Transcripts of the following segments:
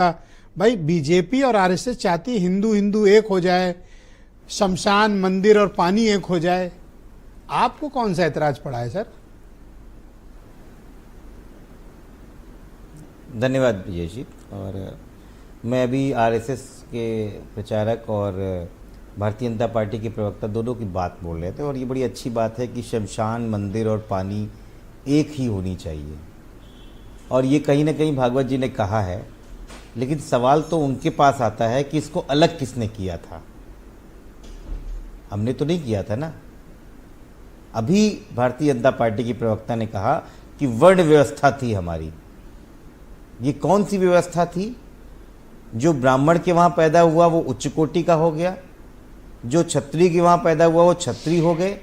भाई बीजेपी और आरएसएस चाहती हिंदू हिंदू एक हो जाए, शमशान मंदिर और पानी एक हो जाए। आपको कौन सा ऐतराज पड़ा है सर? धन्यवाद विजय जी। और मैं अभी आरएसएस के प्रचारक और भारतीय जनता पार्टी के प्रवक्ता दोनों की बात बोल रहे थे, और ये बड़ी अच्छी बात है कि शमशान मंदिर और पानी एक ही होनी चाहिए, और ये कहीं ना कहीं भागवत जी ने कहा है। लेकिन सवाल तो उनके पास आता है कि इसको अलग किसने किया था? हमने तो नहीं किया था ना। अभी भारतीय जनता पार्टी की प्रवक्ता ने कहा कि वर्ण व्यवस्था थी हमारी। ये कौन सी व्यवस्था थी? जो ब्राह्मण के वहाँ पैदा हुआ वो उच्च कोटि का हो गया, जो क्षत्रिय के वहाँ पैदा हुआ वो क्षत्रिय हो गए,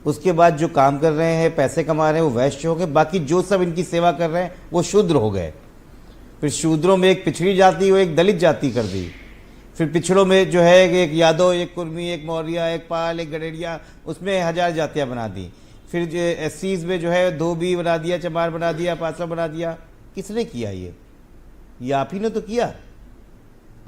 उसके बाद जो काम कर रहे हैं पैसे कमा रहे हैं वो वैश्य हो गए, बाकी जो सब इनकी सेवा कर रहे हैं वो शूद्र हो गए। फिर शूद्रों में एक पिछड़ी जाति और एक दलित जाति कर दी। फिर पिछड़ों में जो है एक यादव, एक कुर्मी, एक मौर्य, एक पाल, एक गडेरिया, उसमें 1000 जातियाँ बना दी। फिर जो एससीज में जो है धोबी बना दिया, चमार बना दिया, पासवा बना दिया। किसने किया ये आप ही ने तो किया।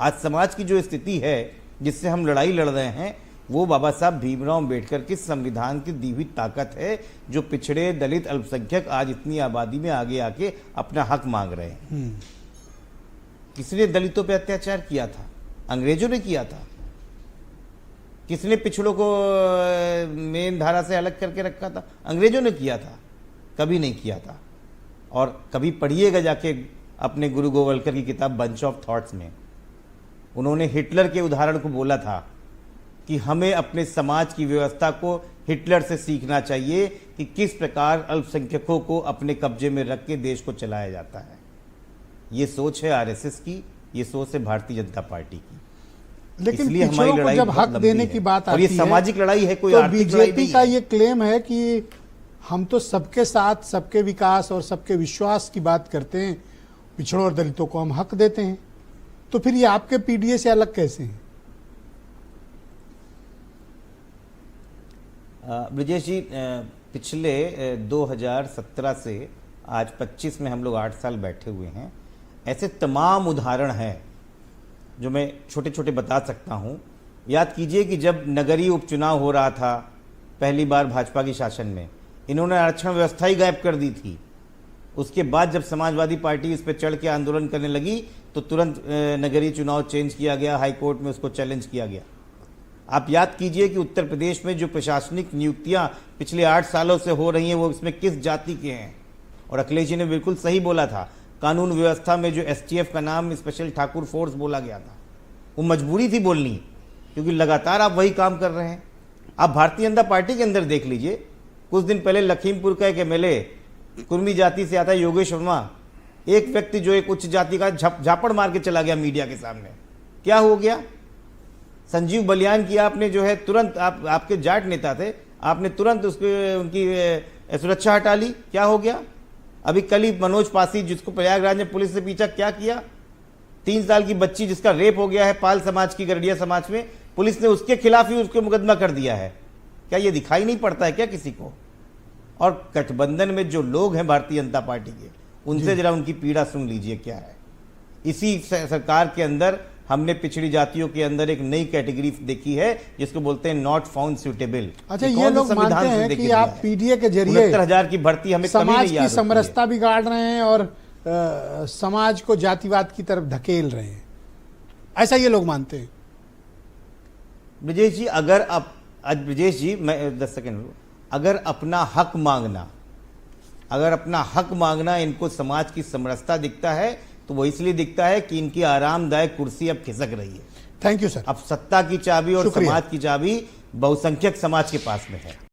आज समाज की जो स्थिति है जिससे हम लड़ाई लड़ रहे हैं वो बाबा साहब भीमराव अम्बेडकर की संविधान की दी हुई ताकत है, जो पिछड़े दलित अल्पसंख्यक आज इतनी आबादी में आगे आके अपना हक मांग रहे हैं। किसने दलितों पे अत्याचार किया था? अंग्रेजों ने किया था। किसने पिछड़ों को मेन धारा से अलग करके रखा था? अंग्रेजों ने किया था। कभी नहीं किया था। और कभी पढ़िएगा जाके अपने गुरु गोवलकर की किताब बंच ऑफ थॉट्स में, उन्होंने हिटलर के उदाहरण को बोला था कि हमें अपने समाज की व्यवस्था को हिटलर से सीखना चाहिए कि किस प्रकार अल्पसंख्यकों को अपने कब्जे में रख के देश को चलाया जाता है। ये सोच है आरएसएस की, ये सोच है भारतीय जनता पार्टी की। लेकिन इसलिए हमारी लड़ाई जब हक देने की बात आती है, और ये सामाजिक लड़ाई है, कोई तो आर्थिक लड़ाई नहीं है। बीजेपी का ये क्लेम है कि हम तो सबके साथ, सबके विकास और सबके विश्वास की बात करते हैं, पिछड़ों और दलितों को हम हक देते हैं। तो फिर ये आपके पीडीए से अलग कैसे हैं? ब्रजेश जी, पिछले 2017 से आज 25 में हम लोग 8 साल बैठे हुए हैं। ऐसे तमाम उदाहरण हैं जो मैं छोटे छोटे बता सकता हूं। याद कीजिए कि जब नगरीय उपचुनाव हो रहा था पहली बार भाजपा के शासन में, इन्होंने आरक्षण व्यवस्था ही गायब कर दी थी। उसके बाद जब समाजवादी पार्टी इस पर चढ़ के आंदोलन करने लगी तो तुरंत नगरीय चुनाव चेंज किया गया, हाई कोर्ट में उसको चैलेंज किया गया। आप याद कीजिए कि उत्तर प्रदेश में जो प्रशासनिक नियुक्तियां पिछले 8 सालों से हो रही हैं वो इसमें किस जाति के हैं। और अखिलेश जी ने बिल्कुल सही बोला था, कानून व्यवस्था में जो एसटीएफ का नाम स्पेशल ठाकुर फोर्स बोला गया था, वो मजबूरी थी बोलनी, क्योंकि लगातार आप वही काम कर रहे हैं। आप भारतीय जनता पार्टी के अंदर देख लीजिए, कुछ दिन पहले लखीमपुर का एक एमएलए कुर्मी जाति से आता है योगेश वर्मा, एक व्यक्ति जो एक उच्च जाति का झापड़ मार के चला गया मीडिया के सामने। क्या हो गया? संजीव बलियान की आपने जो है तुरंत, आपके जाट नेता थे, आपने तुरंत उनकी सुरक्षा हटा ली। क्या हो गया? अभी कल ही मनोज पासी, जिसको प्रयागराज में पुलिस से पीछा, क्या किया? 3 साल की बच्ची जिसका रेप हो गया है पाल समाज की, गरडिया समाज में, पुलिस ने उसके खिलाफ ही उसको मुकदमा कर दिया है। क्या ये दिखाई नहीं पड़ता है क्या किसी को? और गठबंधन में जो लोग हैं भारतीय जनता पार्टी के, उनसे जरा उनकी पीड़ा सुन लीजिए क्या है। इसी सरकार के अंदर हमने पिछड़ी जातियों के अंदर एक नई कैटेगरी देखी है जिसको बोलते हैं नॉट फाउंड सूटेबल। अच्छा, ये लोग मानते हैं कि आप पीडीए के जरिए 69,000 की भर्ती हमें समाज की समरसता बिगाड़ रहे हैं और समाज को जातिवाद की तरफ धकेल रहे हैं, ऐसा ये लोग मानते हैं। ब्रजेश जी, अगर अब ब्रजेश जी, मैं 10 सेकंड, अगर अपना हक मांगना इनको समाज की समरसता दिखता है तो वो इसलिए दिखता है कि इनकी आरामदायक कुर्सी अब खिसक रही है। Thank you sir. अब सत्ता की चाबी और समाज की चाबी बहुसंख्यक समाज के पास में है।